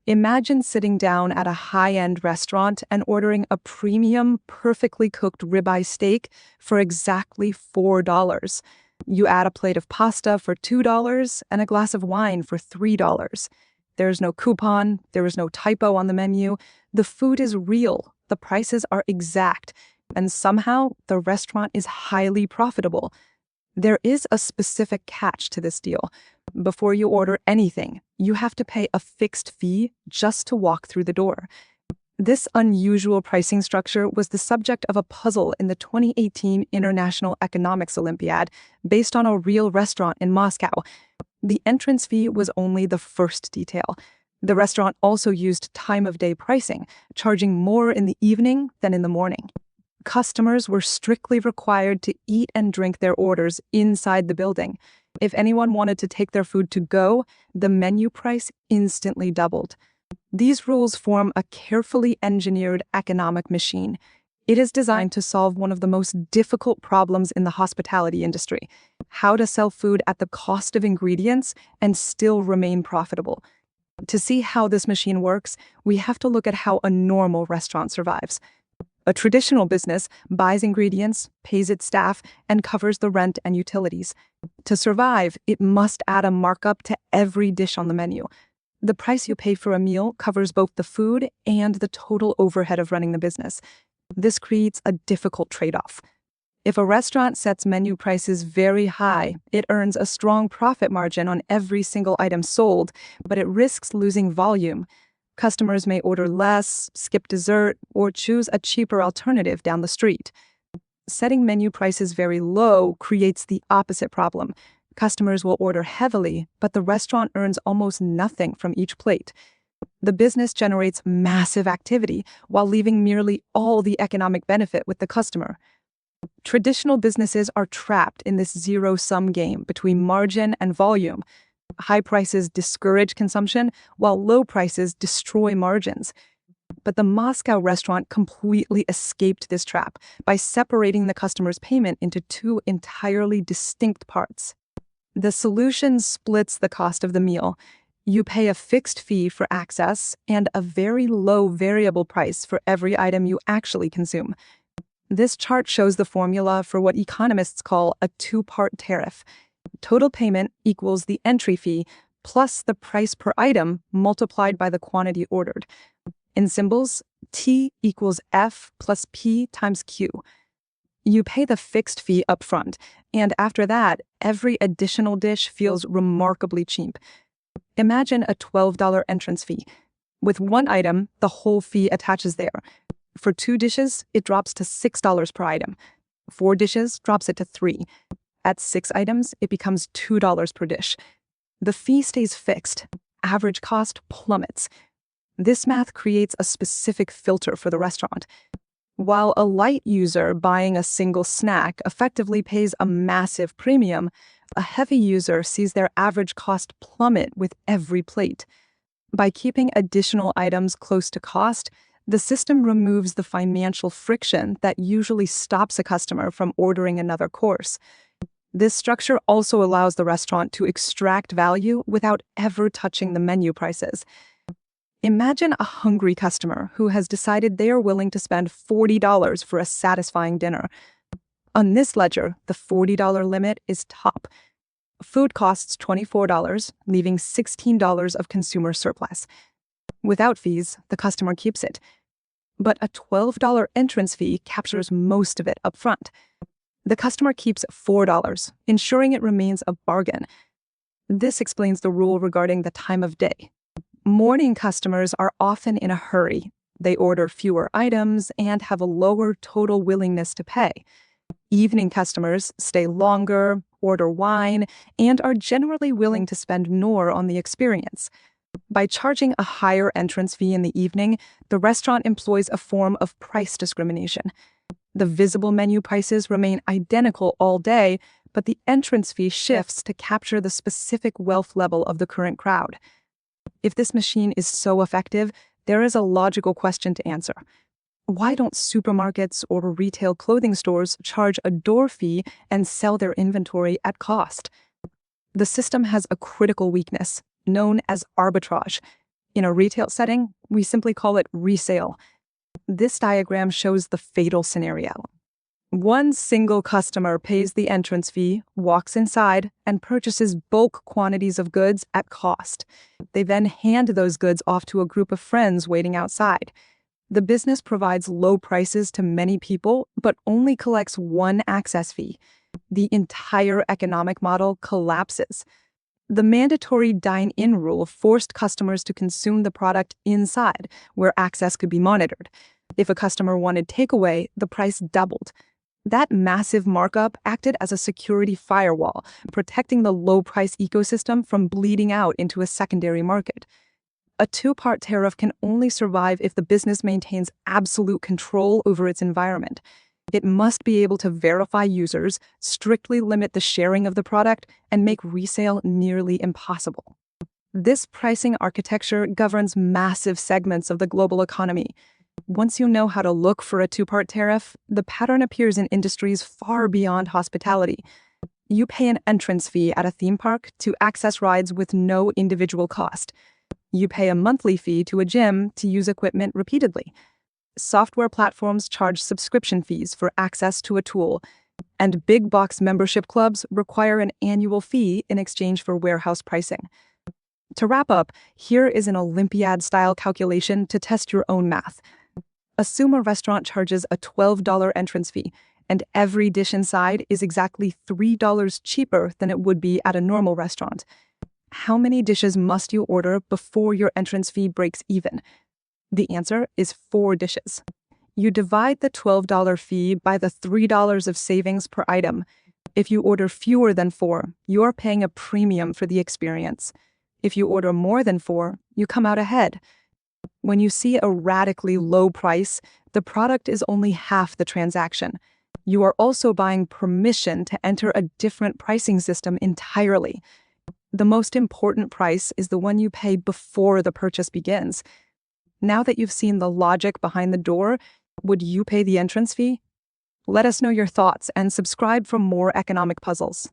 Imagine sitting down at a high-end restaurant and ordering a premium, perfectly cooked ribeye steak for exactly $4. You add a plate of pasta for $2 and a glass of wine for $3. There's no coupon, there is no typo on the menu. The food is real, the prices are exact, and somehow the restaurant is highly profitable. There is a specific catch to this deal. Before you order anything, you have to pay a fixed fee just to walk through the door. This unusual pricing structure was the subject of a puzzle in the 2018 International Economics Olympiad based on a real restaurant in Moscow. The entrance fee was only the first detail. The restaurant also used time-of-day pricing, charging more in the evening than in the morning. Customers were strictly required to eat and drink their orders inside the building. If anyone wanted to take their food to go, the menu price instantly doubled. These rules form a carefully engineered economic machine. It is designed to solve one of the most difficult problems in the hospitality industry: how to sell food at the cost of ingredients and still remain profitable. To see how this machine works, we have to look at how a normal restaurant survives. A traditional business buys ingredients, pays its staff, and covers the rent and utilities. To survive, it must add a markup to every dish on the menu. The price you pay for a meal covers both the food and the total overhead of running the business. This creates a difficult trade-off. If a restaurant sets menu prices very high, it earns a strong profit margin on every single item sold, but it risks losing volume. Customers may order less, skip dessert, or choose a cheaper alternative down the street. Setting menu prices very low creates the opposite problem. Customers will order heavily, but the restaurant earns almost nothing from each plate. The business generates massive activity while leaving nearly all the economic benefit with the customer. Traditional businesses are trapped in this zero-sum game between margin and volume. High prices discourage consumption, while low prices destroy margins. But the Moscow restaurant completely escaped this trap by separating the customer's payment into two entirely distinct parts. The solution splits the cost of the meal. You pay a fixed fee for access and a very low variable price for every item you actually consume. This chart shows the formula for what economists call a two-part tariff. Total payment equals the entry fee plus the price per item multiplied by the quantity ordered. In symbols, T equals F plus P times Q. You pay the fixed fee up front, and after that, every additional dish feels remarkably cheap. Imagine a $12 entrance fee. With one item, the whole fee attaches there. For 2 dishes, it drops to $6 per item. 4 dishes drops it to $3. At 6 items, it becomes $2 per dish. The fee stays fixed. Average cost plummets. This math creates a specific filter for the restaurant. While a light user buying a single snack effectively pays a massive premium, a heavy user sees their average cost plummet with every plate. By keeping additional items close to cost, the system removes the financial friction that usually stops a customer from ordering another course. This structure also allows the restaurant to extract value without ever touching the menu prices. Imagine a hungry customer who has decided they are willing to spend $40 for a satisfying dinner. On this ledger, the $40 limit is top. Food costs $24, leaving $16 of consumer surplus. Without fees, the customer keeps it. But a $12 entrance fee captures most of it up front. The customer keeps $4, ensuring it remains a bargain. This explains the rule regarding the time of day. Morning customers are often in a hurry. They order fewer items and have a lower total willingness to pay. Evening customers stay longer, order wine, and are generally willing to spend more on the experience. By charging a higher entrance fee in the evening, the restaurant employs a form of price discrimination. The visible menu prices remain identical all day, but the entrance fee shifts to capture the specific wealth level of the current crowd. If this machine is so effective, there is a logical question to answer. Why don't supermarkets or retail clothing stores charge a door fee and sell their inventory at cost? The system has a critical weakness, known as arbitrage. In a retail setting, we simply call it resale. This diagram shows the fatal scenario. One single customer pays the entrance fee, walks inside, and purchases bulk quantities of goods at cost. They then hand those goods off to a group of friends waiting outside. The business provides low prices to many people, but only collects one access fee. The entire economic model collapses. The mandatory dine-in rule forced customers to consume the product inside, where access could be monitored. If a customer wanted takeaway, the price doubled. That massive markup acted as a security firewall, protecting the low-price ecosystem from bleeding out into a secondary market. A two-part tariff can only survive if the business maintains absolute control over its environment. It must be able to verify users, strictly limit the sharing of the product, and make resale nearly impossible. This pricing architecture governs massive segments of the global economy. Once you know how to look for a two-part tariff, the pattern appears in industries far beyond hospitality. You pay an entrance fee at a theme park to access rides with no individual cost. You pay a monthly fee to a gym to use equipment repeatedly. Software platforms charge subscription fees for access to a tool, and big box membership clubs require an annual fee in exchange for warehouse pricing. To wrap up, here is an Olympiad-style calculation to test your own math. Assume a restaurant charges a $12 entrance fee, and every dish inside is exactly $3 cheaper than it would be at a normal restaurant. How many dishes must you order before your entrance fee breaks even? The answer is 4 dishes. You divide the $12 fee by the $3 of savings per item. If you order fewer than 4, you are paying a premium for the experience. If you order more than 4, you come out ahead. When you see a radically low price, the product is only half the transaction. You are also buying permission to enter a different pricing system entirely. The most important price is the one you pay before the purchase begins. Now that you've seen the logic behind the door, would you pay the entrance fee? Let us know your thoughts and subscribe for more economic puzzles.